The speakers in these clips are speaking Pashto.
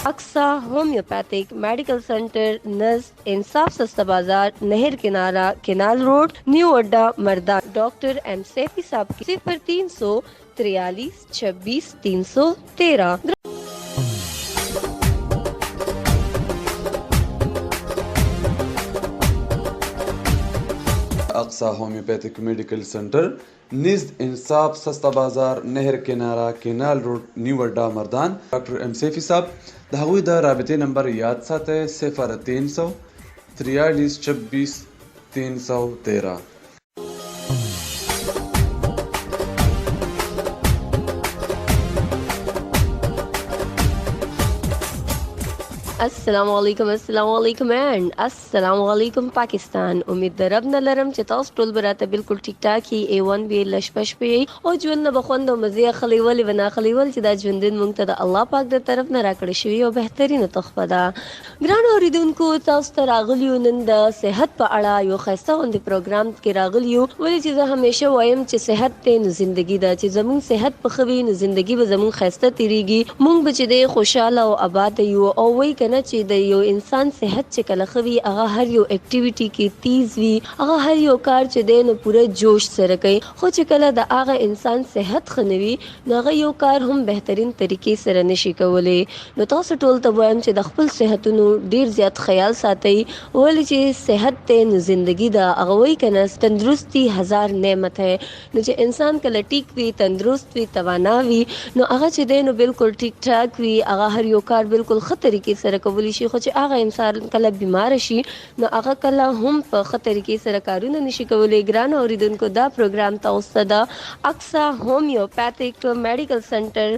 Aqsa homeopathic medical centre, नज़ इंसाफ सस्ता बाजार, नहर किनारा, केनाल रोड, न्यू अड्डा, मर्दा। डॉक्टर एम सैफी साहब की 0343 26 313। अक्सा होम्योपैथिक मेडिकल सेंटर, निज़ इंसाफ सस्ता बाजार, नहर किनारा, केनाल रोड, न्यू अड्डा, मर्दान। डॉक्टर एम सैफी साहब د هغوی د رابطې نمبر یاد ساتئ 0300 43 26 313. अस्सलामुअलैकुम एंड अस्सलामुअलैकुम पाकिस्तान। उम्मीद दरब न लरम چې تاسو ټول براته بالکل ټیک ټاک هی A1 وی لشپش پی او ژوند نه بخوند او مزه خلیول ونا خلیول چې دا ژوندین مونږ ته د الله پاک د طرف نه راکړی شوی او بهترینه تحفه ده. ګران اوریدونکو، تاسو ته راغلیو نن د صحت په اړه یو ښایسته غوندې پروګرام کې راغلیو، ولې چې زه همیشه وایم چې صحت ته نو زندگی ده، چې زموږ صحت په ښه وي نو زندگی به زموږ ښایسته تیریږي، مونږ به چې دی خوشحاله او آباد یو. او وایي کنه چې د یو انسان صحت چې کله ښه وي هغه هر یو اکټیویټي کې تیز وي، هغه هر یو کار چې دی نو پوره جوش سره کوي. خو چې کله د هغه انسان صحت ښه نه وي نو هغه یو کار هم بهترین طریقې سره نشي کولی. نو تاسو ټول ته وایم چې د خپل صحتونو ډیر زیات خیال ساتئ، ولې چې صحت ته نو زندگی ده. هغه وایي کنه تندرستی هزار نعمت ہے، نو چې انسان کله ټیک وي، تندرست وي، توانا وي، نو هغه چې دی نو بالکل ټیک ټاک وي، هغه هر یو کار بالکل ښه طریقې سره کولی شي. خو چې هغه انسان کله بیمار شي نو هغه کله هم په ښه طریقې سره کارونه نشي کولی. ګران اوریدونکو، دا پروګرام تاسو ته د اکسا ہومیوپیتھک میډیکل سنټر،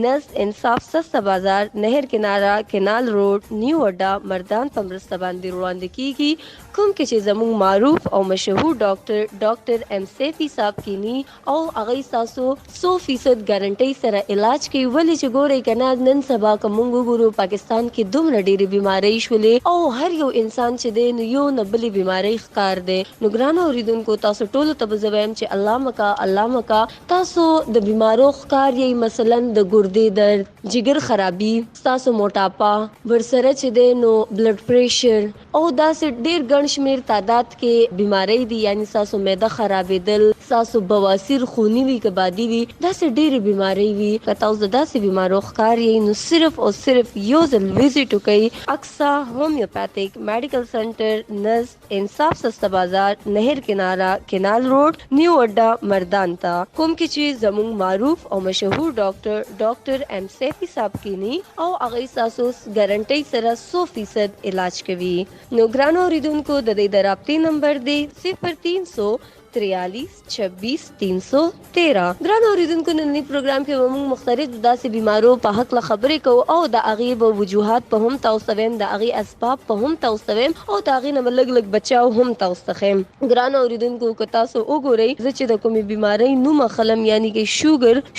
نز انصاف سستا بازار، نهر کنارا، کینال روډ، نیو اډا، مردان په مرسته باندې وړاندې کیږي، کوم کې چې زموږ معروف او مشهور ډاکټر ایم سیفی صاحب کینی او هغه تاسو 100% ګارانټي سره علاج کوي. ولې چې ګورئ کنه نن سبا کوم ګورو پاکستان کې دومره ډېرې بیماری شولې او هر یو انسان چې دی نو یو نه بلې بیماری ښکار دی. نو ګرانو اوریدونکو، تاسو ټولو ته به زه وایم چې الله مکا تاسو د بیمارو ښکار یې، مثلا د ګردې درد، جگر خرابي، تاسو موټاپا، ورسره چې دی نو بلډ پریشر او داسې ډېر ګڼ شمېر تعداد کې بیماری دي، یعنی تاسو معده خرابېدل، تاسو بواسیر خوني وي که بادي وي، داسې ډېرې بیماری وي. که تاسو د داسې بیمارو ښکار یې نو صرف او صرف یو ځل وزټ وکړئ اکسا ہومیوپیتھک میډیکل سنټر، نز انصاف سستا بازار، نهر کنارا، کینال روډ، نیو اډا، مردان ته، کوم کې چې زموږ معروف او مشهور ډاکټر ایم سیفی صاحب کینی او هغه تاسو ګارانټي سره 100% علاج کوي. نو ګرانو اوریدونکو، د دې د رابطې نمبر دی 0300 43 26 313. ګران اوریدونکو، نننی پروګرام کې موږ مختلف داسې بیمارو په حق له خبرې کوو او د هغې به وجوهات په هم تاسو ویم، د هغې اسباب په هم تاسو ویم او د هغې نه به لږ بچاو هم تاسو ته ښیم. ګران اوریدونکو، که تاسو وګورئ زه چې د کومې بیمارۍ نوم اخلم، یعنی کې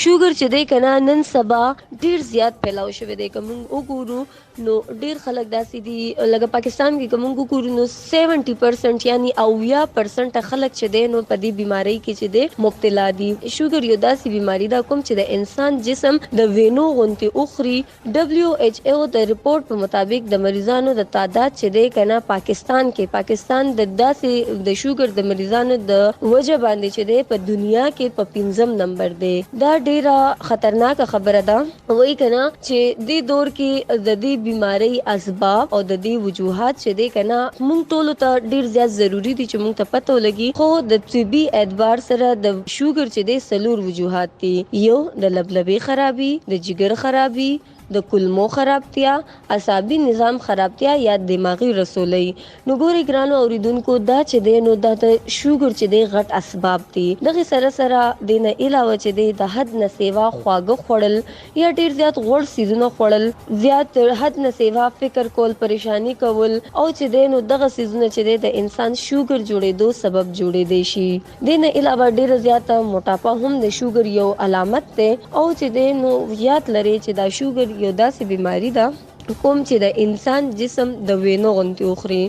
شوګر چې دی که نه نن سبا ډېر زیات پھیلاو شوی دی. که موږ وګورو نو ډېر خلک داسې دي، لکه پاکستان کې که موږ وګورو نو 70% یعنی 80% خلک چې دی نو په دې بیماری کې چې دی مبتلا دي. شوګر یو داسې بیماری ده کوم چې د انسان جسم د وینو غونتې اخري. WHO د رپورټ په مطابق د مریضانو د تعداد چې دی کنه پاکستان د داسې د شوګر د مریضانو د وجه باندې چې دی په دنیا کې په 5م نمبر دی. دا ډیره خطرناک خبره ده. وایي کنه چې دې دور کې د دې بیماری اسباب او د دې وجوهات چې دی کنه موږ ټولو ته ډیر زیات ضروری دي چې موږ ته پته ولګي. خو د طبي اعتبار سره د شوګر چې دی 4 وجوهات دي. یو د لبلبې خرابي، د جگر خرابي، د کولمو خرابتیا، اعصابي نظام خرابتیا یا دماغي رسولۍ. نو ګوري ګرانو اوریدونکو، دا چې دی نو د شوګر چې دی غټ اسباب دي. دغه سره د نه علاوه چې دی د حد نه سیوا خواږه خوړل یا ډیر زیات غوړ سیزونه خوړل، زیات حد نه سیوا فکر کول، پریشانی کول او چې دی نو دغه سیزونه چې دی د انسان شوګر جوړېدو سبب جوړېدی شي. د نه علاوه ډیر زیات موټاپا هم د شوګر یو علامت ده او چې دی نو یاد لري چې دا شوګر یو داسې بیماری ده کوم چې د انسان جسم د وینو غونتی اخري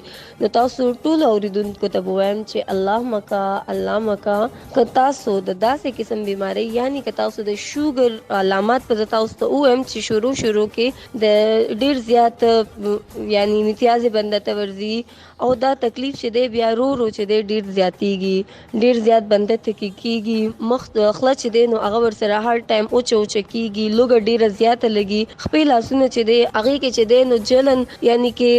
نو تاسو ټول اوریدونکو ته وایم چې الله مکا که تاسو د داسې قسم بیماری یعنی که تاسو د شوګر علامات په تاسو ته وایم چې شروع کې د ډیر زیات یعنی امتیاز بنده ورزي او دا تکلیف چې دی بیا رو چې دی ډیر زیاتیږي ډیر زیات بنده تکیږي مخ خله چې دی نو هغه ور سره هر ټایم اوچ کیږي لوګ ډیر زیات لګي خپل لاسونه چې دی هغه کې چې دی نو جلن یعنی کې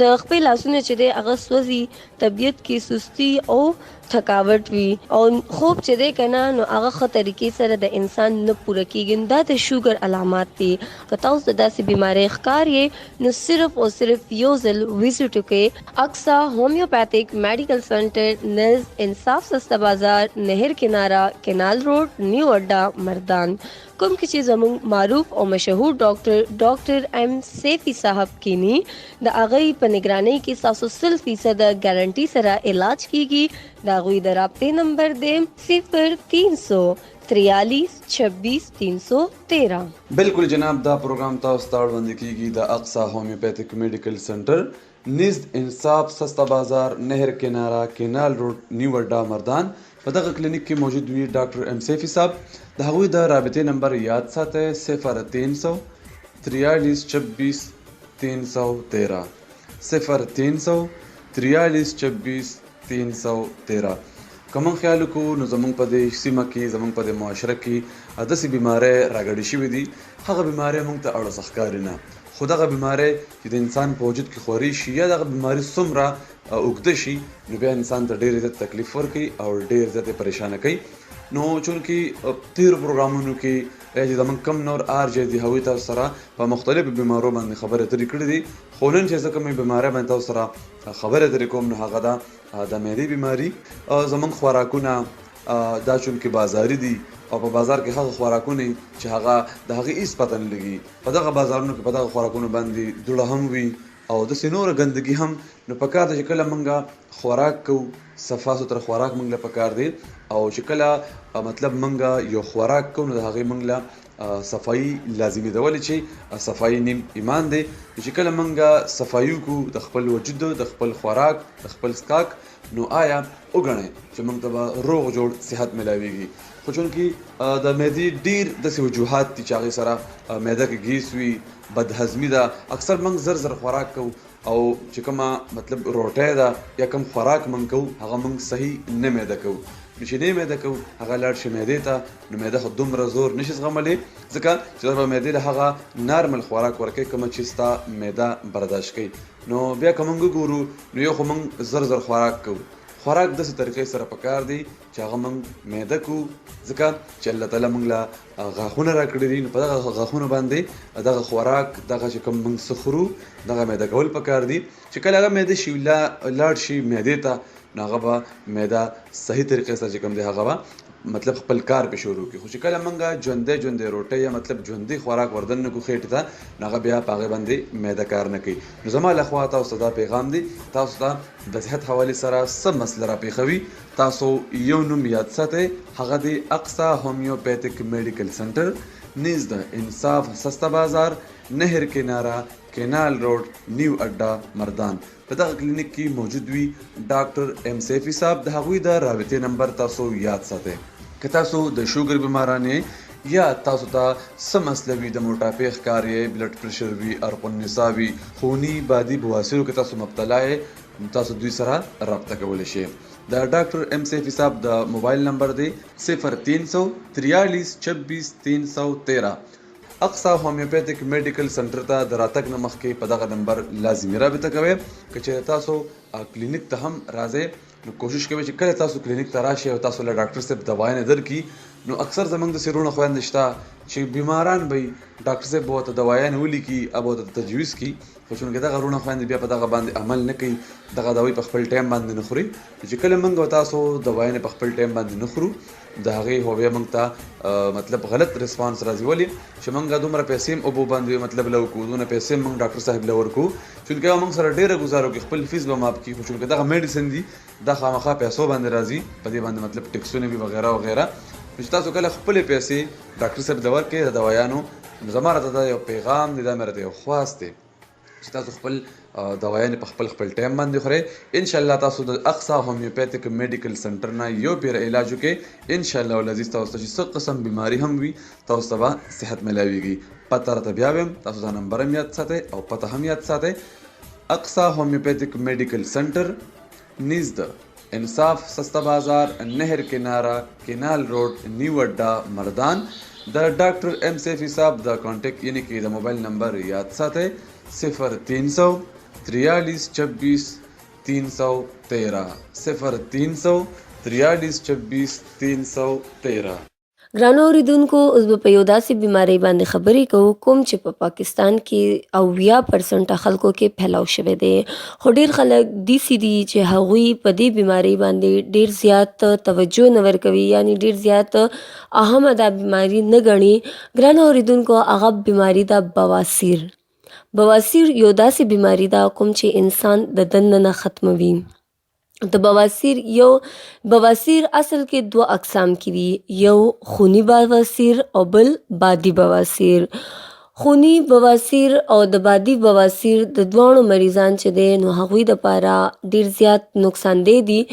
د خپل لاسونه چې دی هغه سوځي طبیعت کې سستی او تھکاوٹ وي او خوب چې دی کنه نو هغه ښه طریقې سره د انسان نه پوره کیږي دا د شوګر علامات دي که تاسو د داسې بیماری ښکار یې نو صرف او صرف یو ځل وزټ وکړئ اقصا هومیوپیتھک میډیکل سنټر نزد انصاف سستا بازار نهر کنارا کینال روډ نیو اډا مردان کوم کې چې زموږ معروف او مشهور ډاکټر ایم سیفی صاحب کینی د هغې په نگرانۍ کې 100% ګارنټي سره علاج کیږي د هغوی د رابطې نمبر دی 0343263313 بالکل جناب دا پروګرام تاسو ته وړاندې کیږي د اقصا هومیوپیتھک میډیکل سنټر نزد انصاف سستا بازار نهر کنارا کینال روډ نیو اډا مردان په دغه کلینیک کې موجود وي ډاکټر ایم سیفی صاحب د هغوی د رابطې نمبر یاد ساتئ 0300 43 26 313 0300 43 26 313 کوم خیال کو نو زمونږ په دې سیمه کې زمونږ په دې معاشره کې داسې بیماری راګړې شوې دي هغه بیماری موږ ته اړه ښکاري نه خو دغه بیماری چې د انسان په وجود کې خوري شي یا دغه بیماری څومره اوږده شي نو بیا انسان ته ډېر زیات تکلیف ورکوي او ډېر زیات پریشانه کوي نو چونکې تیرو پروګرامونو کې چې زموږ کم نور RJ دي هغوی تاسو سره په مختلفو بیمارو باندې خبرې اترې کړې دي خو نن چې زه کومې بیمارۍ باندې تاسو سره خبرې اترې کوم نو هغه ده د معدې بیماري زموږ خوراکونه دا چونکې بازاري دي او په بازار کې هغه خوراکونه چې هغه د هغې هېڅ پته نه لګي په دغه بازارونو کې په دغه خوراکونو باندې دوړه هم وي او داسې نوره ګندګي هم نو پکار ده چې کله موږ خوراک کوو صفا سوتره خوراک موږ له پکار دی او چې کله مطلب موږ یو خوراک کوو نو د هغې موږ له صفایي لازمي ده ولې چې صفایي نیم ایمان دی چې کله موږ صفایي وکړو د خپل وجود د خپل خوراک د خپل څښاک نو آیا وګڼئ چې موږ ته به روغ جوړ صحت ملاویږي خو چونکې د معدې ډېر داسې وجوهات دي چې هغې سره معده کې ګیس وي بدهضمي ده اکثر موږ زر خوراک کوو او چې کومه مطلب روټۍ ده یا کوم خوراک موږ کوو هغه موږ صحیح نه معده کوو نو چې نه معده کوو هغه لاړ شي معدې ته نو معده خو دومره زور نشي زغملی ځکه چې دا به معدې له هغه نارمل خوراک ورکوي کومه چې ستا معده برداشت کوي نو بیا که موږ وګورو نو یو خو موږ زر خوراک کوو خوراک داسې طریقې سره پکار دی چې هغه موږ معده کوو ځکه چې الله تعالی موږ له غاښونه راکړي دي نو په دغه غاښونو باندې دغه خوراک دغه چې کوم موږ څه خورو دغه معده کول پکار دي چې کله هغه معده شي لاړ شي معدې ته نو هغه به معده صحیح طریقې سره چې کوم دی هغه به مطلب خپل کار په شروع کړي خو چې کله موږ ژوندی روټۍ یا مطلب ژوندی خوراک وردن نه کړو خېټې ته نو هغه بیا په هغې باندې معده کار نه کوي نو زما له خوا تاسو ته دا پیغام دی تاسو ته د صحت حوالې سره څه مسله راپېښوي تاسو یو نوم یاد ساتئ هغه دی اقصا هومیوپیتھک میډیکل سنټر نزد انصاف سستا بازار نهر کنارا کینال روډ نیو اډا مردان په دغه کلینیک کې موجود وي ډاکټر ایم سیفی صاحب د هغوی د رابطې نمبر تاسو یاد ساتئ که تاسو د شوګر بیماران یا تاسو ته څه مسله وي د موټاپې ښکار یې بلډ پریشر وي ارق النساء وي خوني بادي بواسیرو کې تاسو مبتلا یې تاسو دوی سره رابطه کولی شئ د ډاکټر ایم سیفی صاحب د موبایل نمبر دی 0300 43 26 313 اقصا هومیوپیتھک میډیکل سنټر ته د راتګ نه مخکې په دغه نمبر لازمي رابطه کوئ که چېرې تاسو کلینیک ته هم راځئ نو کوشش کوئ چې کله تاسو کلینیک ته راشئ او تاسو له ډاکټر صاحب دوايانې درکړي نو اکثر زموږ د سیرونه خویندې شته چې بیماران به ډاکټر صاحب به ورته دوايانې ولیکي او به ورته تجویز کړي خو چونکې دغه وروڼه خویندې بیا په دغه باندې عمل نه کوي دغه دوايي په خپل ټایم باندې نه خوري چې کله موږ او تاسو دوايانې په خپل ټایم باندې نه خورو د هغې هو بیا موږ ته مطلب غلط ریسپانس راځي ولې چې موږ دومره پیسې هم اوبو باندې مطلب له وکړو دونه پیسې هم موږ ډاکټر صاحب له ورکړو چونکې هغه موږ سره ډېره ګزاره وکړي خپل فیس به ماف کړي خو چونکې دغه میډیسن دي دا خامخا پیسو باندې راځي په دې باندې مطلب ټیکسونه وي وغیره وغیره چې تاسو کله خپلې پیسې ډاکټر صاحب له ورکړئ د دوايانو زما راته دا یو پیغام دی دا مې راته یو خواست دی چې تاسو خپل دوايانې په خپل ټایم باندې خورئ ان شاء الله تاسو د اقصا هومیوپیتیک میډیکل سنټر نه یو پیر علاج وکړئ ان شاء الله ولذي تاسو ته څه قسم بیماری هم وي تاسو ته صحت ملاويږي پته راته بیا ویم تاسو دا نمبر هم یاد ساتئ او پته هم یاد ساتئ اقصا هومیوپیتیک میډیکل سنټر نزد انصاف سستا بازار نهر کنارا کینال روډ نیو اډا مردان د ډاکټر ایم سیفی صاحب د کانټیکټ یعنی کې د موبایل نمبر یاد ساتئ 0300 43 26 313 0300 43 26 313. ګرانو اوریدونکو اوس به په یو داسې بیمارۍ باندې خبرې کوو کوم چې په پاکستان کې 80% خلکو کې پھیلاو شوی دی خو ډیر خلک داسې دي چې هغوی په دې بیمارۍ باندې ډیر زیات توجه نه ورکوي یعنی ډیر زیات اهمه دا بیماری نه ګڼي ګرانو اوریدونکو هغه بیماری دا بواسیر یو داسې بیماری دا کوم چې انسان د دننه نه ختموي د بواسیر اصل کې 2 اقسام کې دي یو خونی بواسیر او بل بادي بواسیر خونی بواسیر او د بادي بواسیر د دوانو مریضان چې دي نو هغوی د پاره ډیر زیات نقصان دي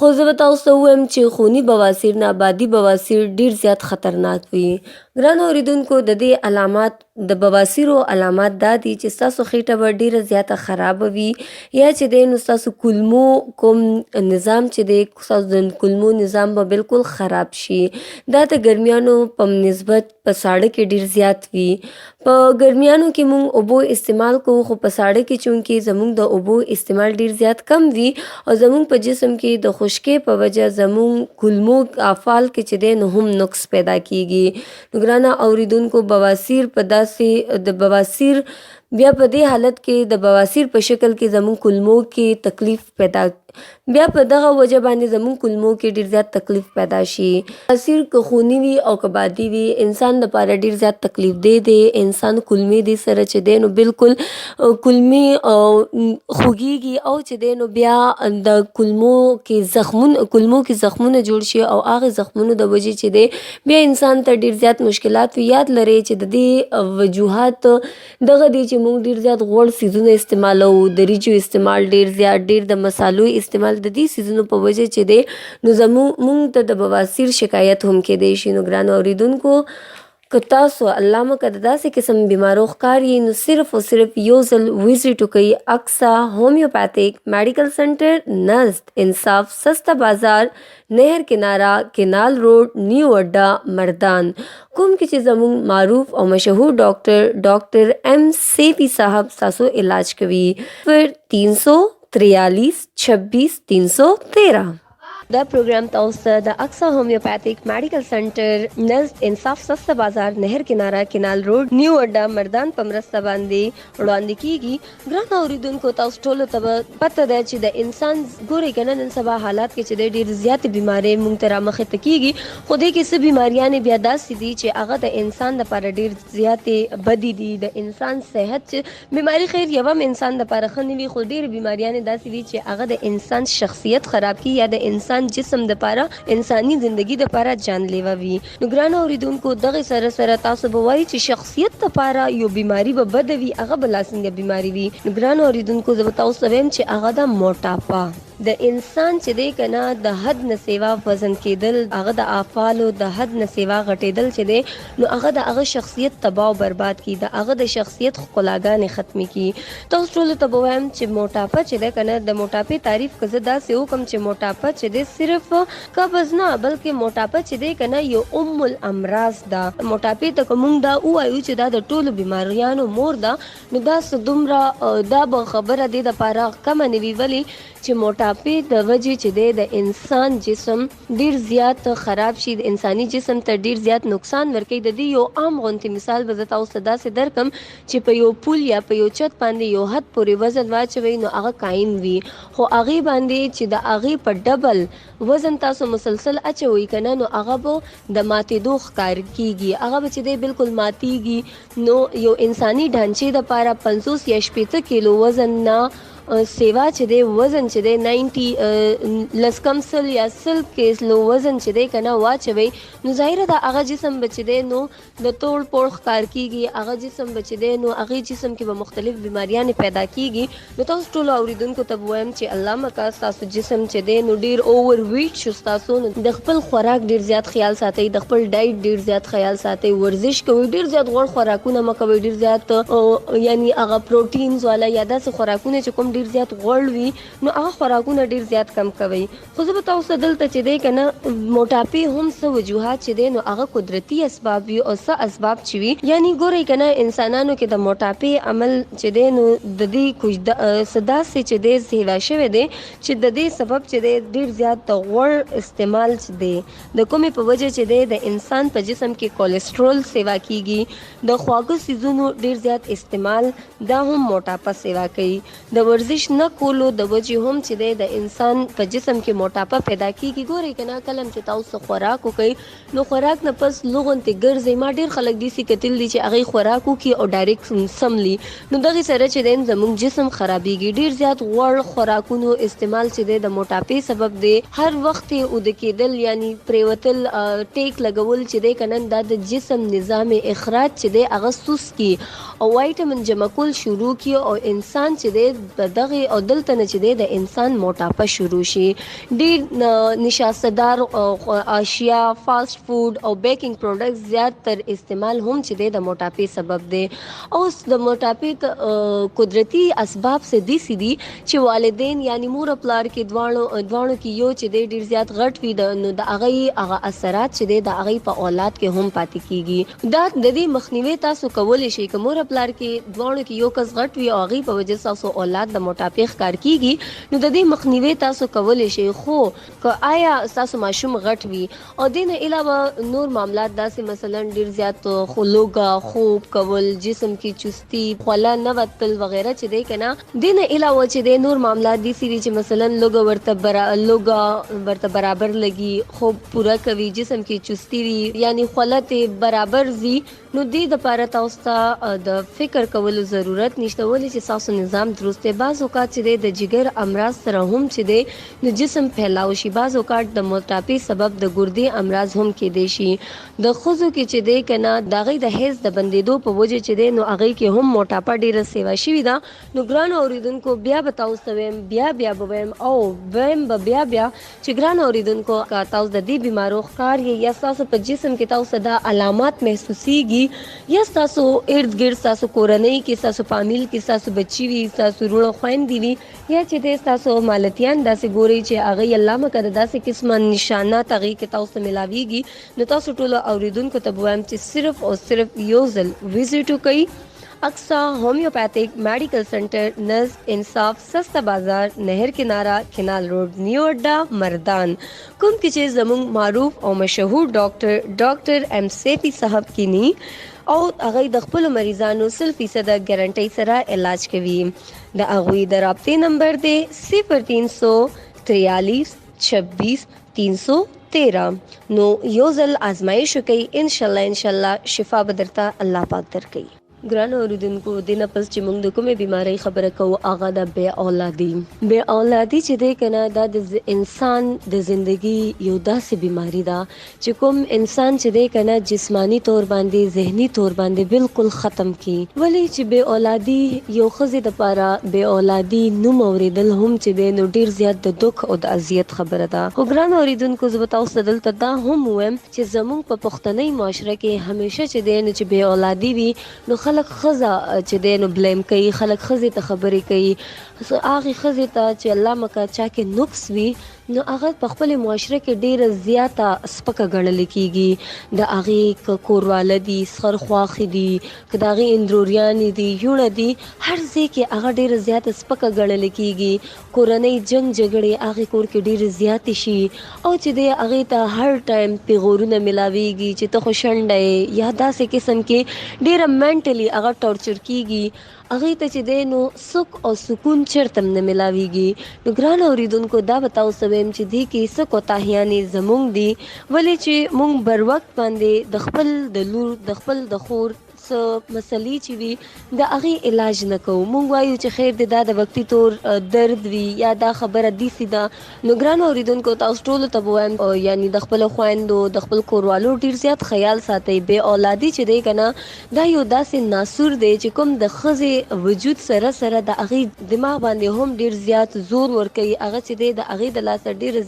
خو زه به تاسو ته ووایم چې خونی بواسیر نه بادي بواسیر ډیر زیات خطرناک وي ګرانو اوریدونکو د دې علامات د بواسیرو علامات دا دي چې ستاسو خېټه به ډیره زیاته خراب وي یا چې دی نو ستاسو کولمو کوم نظام چې دی ستاسو د کولمو نظام به بالکل خراب شي دا د ګرمیانو په نسبت په ساړه کې ډیر زیات وي په ګرمیانو کې مونږ اوبو استعمال کوو خو په ساړه کې چونکې زمونږ د اوبو استعمال ډیر زیات کم وي او زمونږ په جسم کې د خشکۍ په وجه زمونږ کولمو افعال کې چې دی نو هم نقص پیدا کیږي نو ګرانه اوریدونکو بواسیر په داسې د بواسیر بیا په دې حالت کې د بواسیر په شکل کې زمونږ کولمو کې تکلیف پیدا بیا په دغه وجه باندې زمونږ کولمو کې ډیر زیات تکلیف پیدا شي بواسیر که خونی وي او که بادي وي انسان لپاره ډیر زیات تکلیف دی انسان کولمې دی سره چې دی نو بالکل کولمې خوږیږي او چې دی نو بیا د کولمو کې زخمونه جوړ شي او هغه زخمونو د وجې چې دی بیا انسان ته ډیر زیات مشکلات وي یاد لرئ چې د دې وجوهات دغه دی چې مونږ ډیر زیات غوړ څیزونه استعمالو د ریجو استعمال ډیر زیات ډیر د مسالو استعمال د دې څیزونو په وجه چې دی نو مونږ ته د بواسیر شکایت هم کېدی شي نو ګرانو اوریدونکو که تاسو الله مه کړه داسې قسم بیمارو ښکار یې نو صرف او صرف یو ځل وزټ وکړئ اقصا هومیوپیتھک میډیکل سنټر نزد انصاف سستا بازار نهر کنارا کینال روډ نیو اډا مردان کوم کې چې زموږ معروف او مشهور ډاکټر ایم سیفی صاحب تاسو علاج کوي پر 343 26 313 دا پروګرام تاسو ته د اقصا هومیوپیتھک میډیکل سنټر نزد انصاف سستا بازار نهر کنارا کینال روډ نیو اډا مردان په مرسته باندې وړاندې کیږي ګرانو اوریدونکو تاسو ټولو ته پته ده چې د انسان ګورئ که نن سبا حالات کې چې ډېر زیاتې بیمارۍ موږ ته رامخې ته کیږي خو دې کې څه بیماریانې بیا داسې دي چې هغه د انسان دپاره ډېر زیاتې بدې دي د انسان صحت چې بیماري خیر یوه هم انسان دپاره ښه نه وي خو ډېرې بیماریانې داسې دي چې هغه د انسان شخصیت خراب کړي یا د انسان جسم د پاره انساني زندگی د پاره جانلیوا وي نو ګرانو اوریدونکو دغه سره تاسو به وایي چې شخصیت د پاره یو بیماری به بد وي هغه بل څنګه بیماری وي نو ګرانو اوریدونکو زه تاسو ویم چې هغه د موټاپا د انسان چې دی کنه د حد نه سیوا وزن کېدل هغه د افعالو د حد نه سیوا غټېدل چې دی نو هغه د هغه شخصیت تباہ او برباد کی د هغه د شخصیت ښکلاګانې ختمې کی تاسو ټولو ته به وایم چې موټاپا چې دی کنه د موټاپې تعریف که زه داسې وکړم چې موټاپا چې دی صرف قبض نه بلکې موټاپا چې دی کنه یو الامراض ده موټاپې ته که موږ دا ووایو چې دا د ټولو بیماریانو مور ده نو دا څه دومره دا به خبره دی دپاره کمه نه وي ولې چې موټاپې د وجې چې دی د انسان جسم ډیر زیات خراب شي د انساني جسم ته ډیر زیات نقصان ورکوي د دې یو عام غونتې مثال به زه تاسو ته داسې درکم چې په یو پول یا په یو چت باندې یو حد پورې وزن واچوئ نو هغه قایم وي خو هغې باندې چې د هغې په ډبل وزن تاسو مسلسل اچوئ که نه نو هغه به د ماتېدو ښکار کیږي هغه به چې دی بالکل ماتیږي نو یو انساني ډانچې دپاره 50 یا 60 کیلو وزن نه سیوا چې دی وزن چې دی 90 لس کم سل یا سل کیلو وزن چې دی کنه واچوي نو ظاهره دا هغه جسم بچ دی نو د توڑ پوڑ ښکار کیږي، هغه جسم بچ دی نو هغه جسم کې به مختلف بیماریاں پیدا کیږي. نو تاسو ټول اوریدونکو ته وایم چې الله مکا تاسو جسم چې دی نو ډیر اوور ویټ شو تاسو نو د خپل خوراک ډیر زیات خیال ساتئ، د خپل ډایټ ډیر زیات خیال ساتئ، ورزش کوئ، ډیر زیات غوړ خوراکونه مه کوئ، ډیر زیات یعنی هغه پروټینز والا یا داسې خوراکونه چې کوم ډیر زیات غوړ وي نو هغه خوراکونه ډیر زیات کم کوئ. خو زه به تاسو دلته چې دی کنه موټاپې هم څه وجوهات چې دی نو هغه قدرتي اسباب وي او څه اسباب چې وي یعنی ګورئ کنه انسانانو کې د موټاپې عمل چې دی نو د دې کوم صدا سي چې دی سیوا شوی دی چې د دې سبب چې دی ډیر زیات د غوړ استعمال چې دی د کومې په وجه چې دی د انسان په جسم کې کولیسټرول سیوا کیږي، د خواږه سیزونو ډیر زیات استعمال دا هم موټاپه سیوا کوي، د ورزش نه کولو د وجې هم چې دی د انسان په جسم کې موټاپه پیدا کیږي. ګورئ کنه کله چې تاسو خوراک وکړئ نو خوراک نه پس لغونتې ګرځئ. ما ډیر خلک داسې کتل دي چې هغوی خوراک وکړي او ډایرکټ سملي نو دغې سره چې دی زموږ جسم خرابېږي. ډیر زیات غوړ خوراکونو استعمال چې دی د موټاپې سبب دی، هر وخت یې اوده کېدل یعنی پریوتل ټیک لګول چې دی کنه دا د جسم نظام اخراج چې دی هغه سست کی او وایټامین جمع کول شروع کی او انسان چې دی دغه او دلته نه چې دی د انسان موټاپه شروع شي. ډیر نشاستدار اشیا، فاست فود او بیکینګ پروډکټس زیات تر استعمال هم چې دی د موټاپې سبب دی. او د موټاپې قدرتي اسباب څه دي سي دي چې والدین یعنی مور پلار کې دواړو کې یو چې دی ډیر زیات غټ وي نو د هغه اثرات چې دی د هغه په اولاد کې هم پاتې کیږي. دا د دې مخنیوي تاسو کولی شئ که مور پلار کې دواړو کې یو کس غټ وي او هغه په وجه تاسو اولاد د موټاپې ښکار کیږي نو د دې مخنیوي تاسو کولی شئ. خو که آیا تاسو ماشوم غټ وي او دې نه علاوه نور معاملات داسې مثلا ډیر زیات لوګه خوب کول، جسم کې چستی، خوله نه وتل وغیرہ چې دی کنه دې نه علاوه چې دی نور معاملات دي سي چې مثلا لوګه ورته برابر لګي، خوب پورا کوي، جسم کې چستی وي یعنی خولت برابر زی نو دې د پاره تاسو ته د فکر کولو ضرورت نشته ولې چې تاسو نظام درست دی. بعض اوقات چې د جګر امراض سره هم چې دی نو جسم پھیلاو شي، بعض اوقات د موټاپې سبب د ګردې امراض هم کېدای شي. د ښځو کې چې دی کنه د هغې د حیض د بندېدو په وجه چې دی نو هغې کې هم موټاپه ډېره سیوا شوې ده. نو ګرانو اورېدونکو بیا به تاسو ته ویم بیا به ویم او ویم به بیا چې ګرانو اورېدونکو که تاسو د دې بیمارو ښکار یې یا ستاسو په جسم کې تاسو دا علامات محسوسیږي یا ستاسو ارد ګرد ستاسو کورنۍ کې ستاسو فامیل کې ستاسو بچي وي، ستاسو وروڼه خویندې وي یا چې دی ستاسو مالتیان داسې ګورئ چې هغوی الله مکه د داسې قسمه نشانات هغې کې تاسو ته ملاویږي نو تاسو ټولو اوریدونکو ته به وایم چې صرف او صرف یو ځل وزټ وکړئ اقصا ہومیوپیتھک میڈیکل سینٹر نزد انصاف سستا بازار نہر کنارہ کینال روڈ نیو اڈا مردان کوم کې چې زموږ معروف او مشهور ډاکټر ایم سیفی صاحب کینی او هغه د خپل مریضانو 100% ګارانټي سره علاج کوي. د هغوی د رابطې نمبر دی 0343 26 313. نو یو ځل آزمایش وکړئ انشاءالله شفا به درته الله پاک درکوي. ګرانو اوریدونکو د نه پس چې موږ د کومې بیمارۍ خبره کوو هغه د بې اولادي چې دی که نه دا د انسان د زندگی یو داسې بیماری ده چې کوم انسان چې دی که نه جسمانی طور باندې ذهني طور باندې بالکل ختم کی. ولې چې بې اولادي یو ښځې دپاره بې اولادي نوم اورېدل هم چې دی نو ډېر زیات د دک او د اذیت خبره ده. خو ګرانو اوریدونکو زه به تاسو ته دلته دا هم ووایم چې زموږ په پښتنۍ معاشره کې همیشه چې دی نو چې بې اولادي وي نو خلک ښځه چې دی نو بلیم کوي، خلک ښځې ته خبرې کوي، هغې ښځې ته چې الله مکه چا کې نقص وي نو هغه په خپلې معاشره کې ډېره زیاته سپکه ګڼل کېږي. د هغې که کورواله دي، سخرخواښې دي، که د هغې اندروریانې دي، یوڼه دي، هر ځای کې هغه ډېره زیاته سپکه ګڼل کېږي. کورنۍ جنګ جګړې هغې کور کې ډېرې زیاتې شي او چې دی هغې ته هر ټایم پیغورونه ملاویږي چې ته خو شنډه یې یا داسې قسم کې ډېره مینټلی هغه ټارچر کېږي. هغې ته چې دی نو سک او سکون چېرته هم نه ملاویږي. نو ګران اورېدونکو دا به تاسو ویم چې دې کې څه کوتاهیانې زموږ دي ولې چې موږ بر وخت باندې د خپل د لور د خپل د خور څه مسلې چې وي د هغې علاج نه کوو. مونږ وایو چې خیر دی دا د وقتي طور درد وي یا دا خبره دیسي ده. نو ګرانو اورېدونکو تاسو ټولو ته به وایم یعنې د خپلو خویندو د خپل کوروالو ډېر زیات خیال ساتئ. بې اولادي چې دی که نه دا یو داسې ناسور دی چې کوم د ښځې وجود سره سره د هغې دماغ باندې هم ډېر زیات زور ورکوي. هغه چې دی د هغې د لاسه ډېره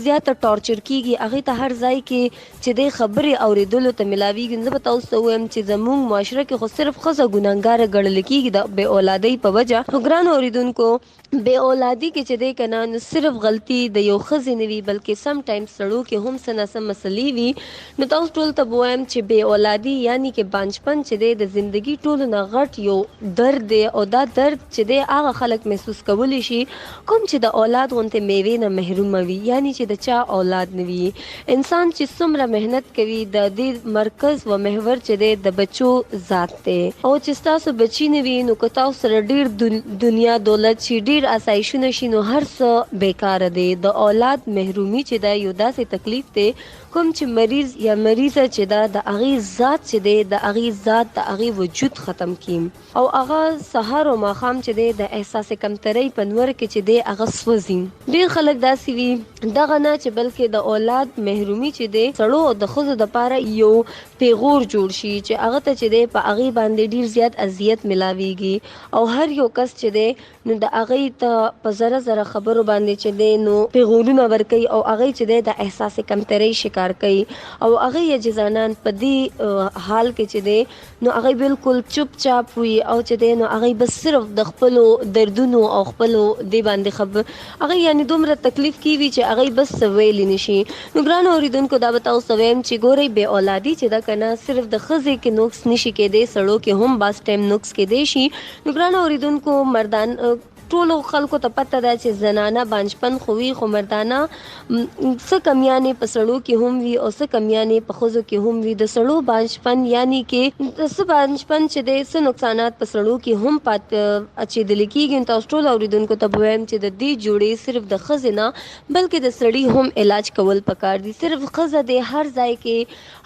زیاته ټارچر کېږي. هغې ته هر ځای کې چې دی خبرې اورېدلو ته ملاویږي. زه به تاسو ته ووایم چې زموږ معاشره کې خو صرف ښځه ګناهګاره ګڼل کېږي د بې اولادۍ په وجه. خو ګرانو اورېدونکو بې اولادي کې چې دی که نه نو صرف غلطي د یو ښځې نه وي بلکې سم ټایم سړو کې هم څه نه څه مسلې وي. نو تاسو ټولو ته به وایم چې بې اولادي یعنې کې بانجپن چې دی د زندګي ټولو نه غټ یو درد دی او دا درد چې دی هغه خلک محسوس کولی شي کوم چې د اولاد غوندې میوې نه محرومه وي یعنې چې د چا اولاد نه وي. انسان چې څومره محنت کوي د دې مرکز و محور چې دی د بچو ذات دی او چې ستاسو بچي نه وي نو که تاسو سره ډېر دنیا دولت شي ډېر آسایشونه شي نو هر څه بیکاره دی. د اولاد محرومي چې دا یو داسې تکلیف دی کوم چې مریض یا مریضه چې دا د هغې ذات چې دی د هغې ذات د هغې وجود ختم کړي او هغه سهار او ماښام چې دی د احساس کمترۍ په نور کې چې دی هغه سوځي. ډېر خلک داسې وي دغه نه چې بلکې د اولاد محرومي چې دی سړو او د ښځو دپاره یو پیغور جوړ شي چې هغه ته چې دی په هغې باندې ډېر زیات اذیت ملاویږي او هر یو کس چې دی نو د هغې ته په زره زره خبرو باندې چې دی نو پیغورونه ورکوي او هغې چې دی د احساس کمترۍ شکار کوي او هغې یجزانان په دې حال کې چې دی نو هغې بالکل چپ چاپ وي او چې دی نو هغې بس صرف د خپلو دردونو او خپلو دې باندې هغې یعنې دومره تکلیف کې وي چې هغې بس څه ویلی نه شي. نو ګرانو اورېدونکو دا به تاسو ته وایم چې ګورئ بې اولادي چې ده که نه صرف د ښځې کې نقص نه شي کېدی سړو کې هم بعض ټایم نقص کېدی شي. نو ګرانو اورېدونکو مردان ټولو خلکو ته پته ده چې زنانه بانجپن خو وي خو مردانه څه کمیانې په سړو کې هم وي او څه کمیانې په ښځو کې هم وي. د سړو بانجپن یعنې کې څه بانجپن چې دی څه نقصانات په سړو کې هم اچېدلی کېږي. تاسو ټولو اورېدونکو ته به وایم چې د دې جوړې صرف د ښځې نه بلکې د سړي هم علاج کول پکار دي. صرف ښځه دی هر ځای کې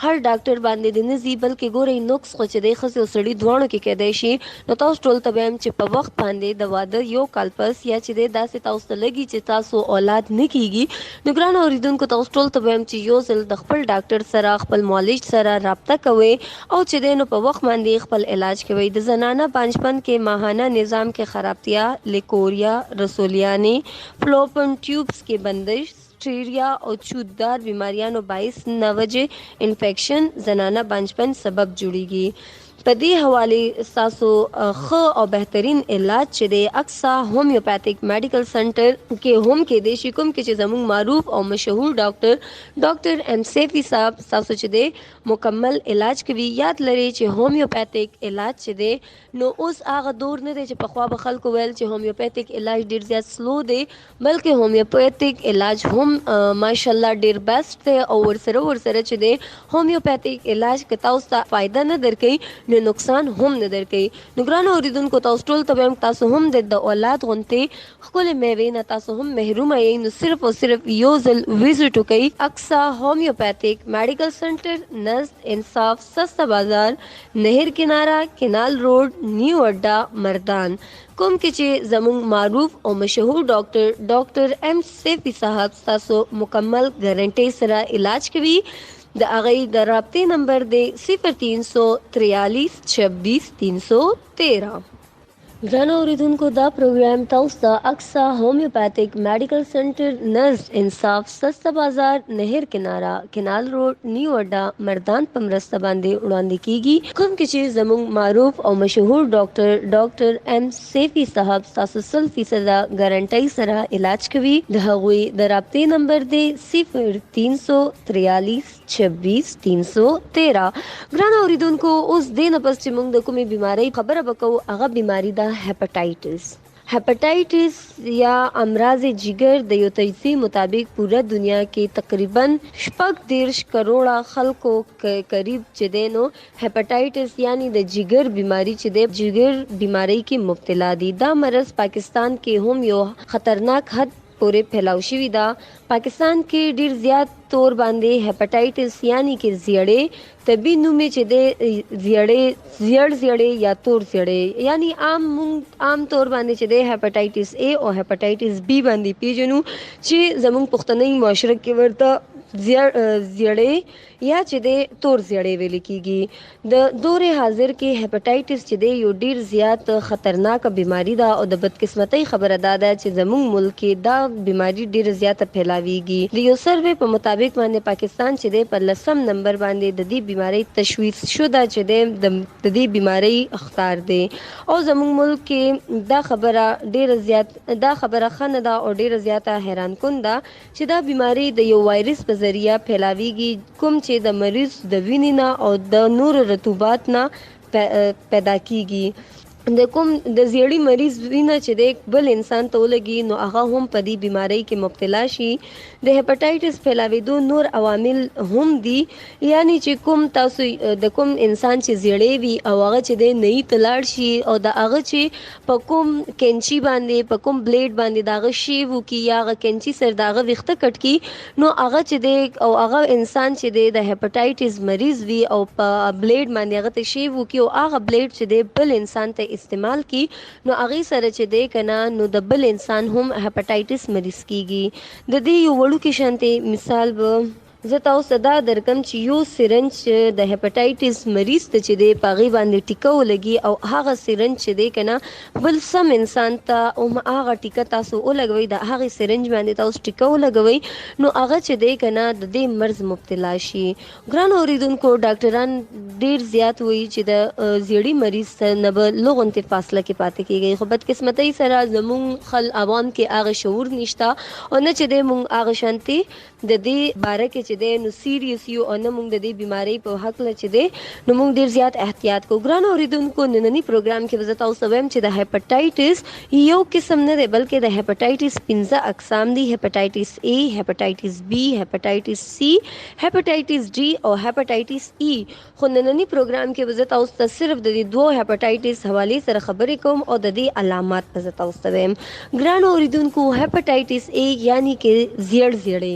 هر ډاکټر باندې دی نه ځي بلکې ګورئ نقص خو چې دی ښځې او سړي دواړو کې کیدی شي. نو تاسو ټولو ته وایم چې په وخت باندې د واده یو کال پس یا چې دی داسې تاسو ته لګي چې تاسو اولاد نه کېږي نو ګرانو اورېدونکو تاسو ټولو ته وایم چې یو ځل د خپل ډاکټر سره خپل معالج سره رابطه کوئ او چې دی نو په وخت باندې خپل علاج کوئ. د زنانه بانجپن کې ماهانه نظام کې خرابتیا لیکوریا رسولیانې فلوپن ټیوبس کې بندش ټیریا او چوددار بیماریانو باعث نوجه انفیکشن زنانه بانجپن سبب جوړیږي. په دې حواله تاسو ښه او بهترین علاج چې دی اکثا هومیوپیتھک میډیکل سنټر کې هم کې دی شي کوم کې چې زموږ معروف او مشهور ډاکټر ایم سیفی صاحب تاسو چې دی مکمل علاج کوي. یاد لرئ چې هومیوپیتھک علاج چې دی نو اوس هغه دور نه دی چې پخوا به خلکو ویل چې هومیوپیتھک علاج ډیر زیات سلو دی بلکې هومیوپیتھک علاج هم ماشاءالله ډیر بیسټ دی او ورسره چې دی هومیوپیتھک علاج که تاسو ته فایده نه درکوي نقصان هم نه درکوي. نو ګرانو اورېدونکو تاسو ټولو ته وایم تاسو هم د اولاد غوندې ښکلې میوې نه تاسو هم محرومه یئ نو صرف او صرف یو ځل وزټ وکئ اکثا هومیوپیتھک میډیکل سنټر نزد انصاف سستا بازار نهر کنارا کینال روډ نیو اډا مردان کوم کې چې زموږ معروف او مشهور ډاکټر ایم سیفی صاحب تاسو مکمل ګارنټۍ سره علاج کوي. د هغې د رابطې نمبر دی 0343 26 313. ګرانو اورېدونکو دا پروګرام تاسو ته اکثا هومیوپیتھک میډیکل سنټر نزد انصاف سستا بازار نهر کنارا کینال روډ نیو اډا مردان په مرسته باندې وړاندې کیږي کوم کې چې زموږ معروف او مشهور ډاکټر ایم سیفی صاحب تاسو 100% ګارنټۍ سره علاج کوي. د هغوی د رابطې نمبر دی 0343 26 313. ګرانو اورېدونکو اوس دې نه پس چې موږ د کومې بیمارۍ خبره به کوو هغه بیماري ده हेपेटाइटिस या امراض जिगर د یو تجزیه مطابق پورا دنیا کې تقریبا 40 کروڑه خلکو قریب چې دینو هپاټایټس یعنی د جگر بیماری چې د جگر بیماری کې مبتلا دي. دا مرض پاکستان کې هم یو خطرناک حد پورې پھیلاو شوی دا. پاکستان کې ډیر زیات تور باندې هپاټایټس یعنی کې زیړې طبي نوم چې د زیړ یا تور زیړې یعنی عام تور باندې چې د هپاټایټس A او هپاټایټس B باندې پیژنو چې زموږ پښتني معاشره کې ورته زیړې یا چې د تور زیړې ویل کیږي. د دور حاضر کې هپاټایټس چې د یو ډیر زیات خطرناک بیماری ده او د بدقسمتۍ خبره ده چې زموږ ملک کې دا بیماری ډیر زیات پھیلاویږي. د یو سروې په مطابق باندې پاکستان چې د 10 نمبر باندې د دې بیماری تشخیص شوه چې د دې بیماری اخطار دی او زموږ ملک کې دا خبره خنه ده او ډیر زیاته حیران کن ده چې دا بیماری د یو وایرس په ذریعہ پھیلاویږي کوم چې د مریض د وینې نه او د نور رطوبات نه پیدا کیږي. د زیړی مریض وینه چې د بل انسان ته ولګي نو هغه هم په دې بیماری کې مبتلا شي. د هپاټایټس پھیلاوېدو نور عوامل هم دي یعنی چې کوم انسان چې زیړی وي او هغه چې د نئی تلاړ شي او د هغه چې په کوم کینچي باندې په کوم بلیډ باندې داغه شیو کی یا هغه کینچي سر داغه وخته کټ کی نو هغه چې د او هغه انسان چې د هپاټایټس مریض وي او په بلیډ باندې هغه ته شیو کی او هغه بلیډ چې د بل انسان ته استعمال کی نو هغه سره چې د کنا نو د بل انسان هم هپاټایټس مریض کیږي. د دې یو وړو کې شانته مثال به زه تاسو دا درکم چې یو سرنج د هپاټایټس مریض ته چې د پاغي باندې ټیکو لګي او هغه سرنج چې د کنا بل سم انسان ته او هغه ټیکه تاسو ولګوي د هغه سرنج باندې تاسو ټیکو لګوي نو هغه چې د کنا د دې مرز مبتلا شي. ګران اوریدونکو ډاکټران ډیر زیات وایي چې د زیړی مریض نه به لغونته فاصله کې پاتې کیږي خو بدقسمتۍ سره زموږ خل عوام کې هغه شعور نشته او نه چې د مونږ هغه شانتي د دې باره کې چې د نو سیریس یو او نه مونږ د دې بیماری په حق له چې د نو مونږ ډیر زیات احتیاط کو. ګران اوریدونکو نننی پروګرام کې وزت او سویم چې د هپاټایټس یو قسم نه دی بلکې د هپاټایټس 15 اقسام دي. هپاټایټس A، هپاټایټس B، هپاټایټس C، هپاټایټس D او هپاټایټس E. خو نننی پروګرام کې وزت او صرف د دې دوه هپاټایټس حواله سره خبرې کوم او د دې علامات وزت او سویم. ګران اوریدونکو هپاټایټس A یعنی کې زیړې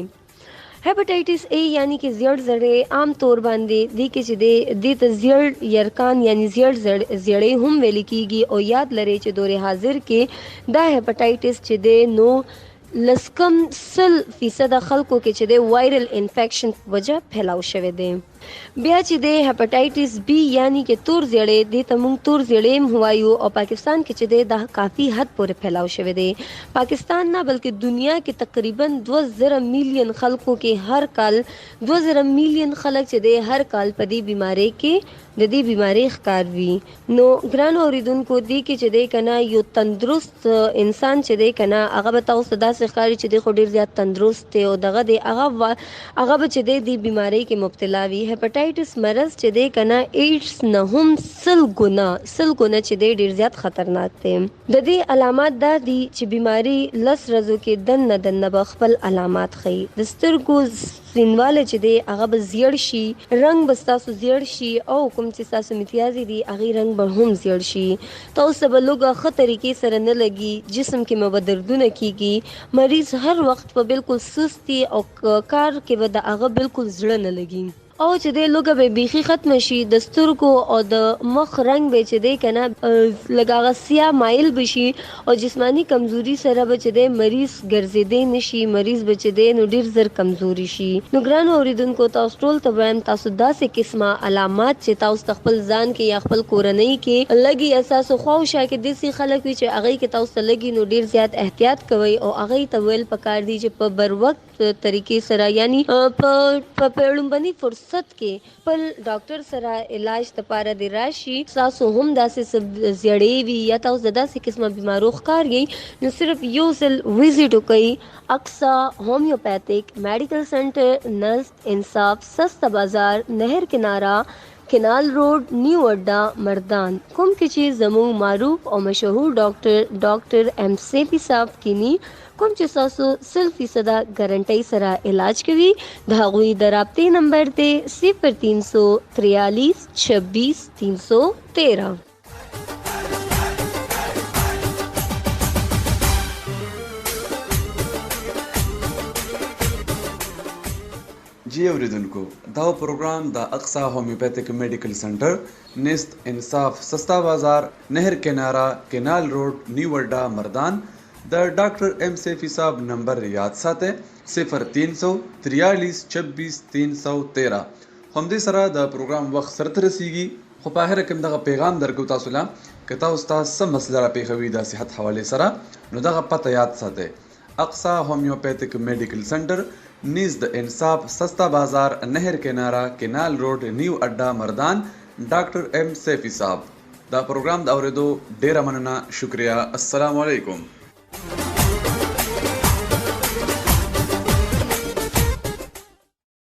هپاټایټس A یعنی کې زیړې عام طور باندې د کې چې د ته زیړ یرکان یعنی زیړې هم ویل کیږي او یاد لرئ چې دور حاضر کې دا هپاټایټس چې د نو لسکم 100% خلکو کې چې د وایرل انفیکشن وجہ پھیلاو شوی دی. بیا چې د هپاټایټس B یعنی کې تور زیړې د تمون تور زیړې هوایو او پاکستان کې چې د کافی حد پورې پھیلاو شوی دی. پاکستان نه بلکې دنیا کې تقریبا 2000 میلیون خلکو کې هر کال 2000 میلیون خلک چې د هر کال په دې بیماری کې د دې بیماری ښکار وي. نو ګران اوریدونکو دې کې چې د کنا یو تندرست انسان چې د کنا هغه به تاسو داسې ښکاري چې د خو ډیر زیات تندرست دی او دغه د هغه به چې د دې بیماری کې مبتلا وي. هپاټایټس مرض چې د کنا ایډز نه هم 100 ګنا چې د ډیر زیات خطرناک دی. د دې علامات دا دي چې بیماری لس ورځو کې دنه به خپل علامات ښيي. د سترګو سینواله چې دی هغه به زیړ شي، رنگ به تاسو زیړ شي او کوم چې تاسو امتیازي دي هغه رنگ به هم زیړ شي. تاسو به لوګه خه طریقې سره نه لګي، جسم کې مو دردونه کیږي، مریض هر وخت په بالکل سستی او کار کې به د هغه بالکل زړه نه لګي او چې د لوګه به بیخي ختم شي. د سترګو او د مخ رنگ به چې دی کنه لګاغه سیاه مایل بشي او جسمانی کمزوري سره به چې د مریض ګرځیدې نشي، مریض به چې دی نو ډیر زر کمزوري شي. نو ګران اوریدونکو تاسو ټول ته وایم تاسو داسې قسمه علامات چې تاسو خپل ځان کې یا خپل کورنۍ کې لګي اساس خو شا کې دسي خلک وي چې هغه کې تاسو لګي نو ډیر زیات احتیاط کوئ او هغه ته ویل پکار دي چې په بر وخت طریقې سره یعنی په پیړمبني فرصت کې خپل ډاکټر سره علاج لپاره دی راشي. تاسو هم داسې زیړې وي یا تاسو داسې قسمه بیمارو ښکاري نو صرف یو ځل وزټ وکړئ اقصا هومیوپیتھک میډیکل سنټر نزد انصاف سستا بازار نهر کنارا کنال روډ نیو اډا مردان کوم کې چې زموږ معروف او مشهور ډاکټر ایم سیفی صاحب کینی کوم چې تاسو 100% ګارانټي سره علاج کوي. د هغوی د رابطې نمبر دی 0343 26 313. जी اوریدونکو دا پروګرام د اقصا هومیوپیتھک میډیکل سنټر نست انصاف سستا بازار نهر کنارا کینال روډ نیو اډا مردان د ډاکټر ایم سیفی صاحب نمبر یاد ساته 0300 43 26 313 همدې سره د پروګرام وخت سره رسیږي خو په هر کوم دغه پیغام درکو تاسو لا که تاسو سم مسله را پیښوي د صحت حواله سره نو دغه پته یاد ساته اقصا هومیوپیتھک میډیکل سنټر نزد انصاف سستا بازار نهر کنارا کینال روډ نیو اډا مردان ډاکټر ایم سیفی صاحب دا پروګرام د اوریدو ډیره مننه شکریا السلام علیکم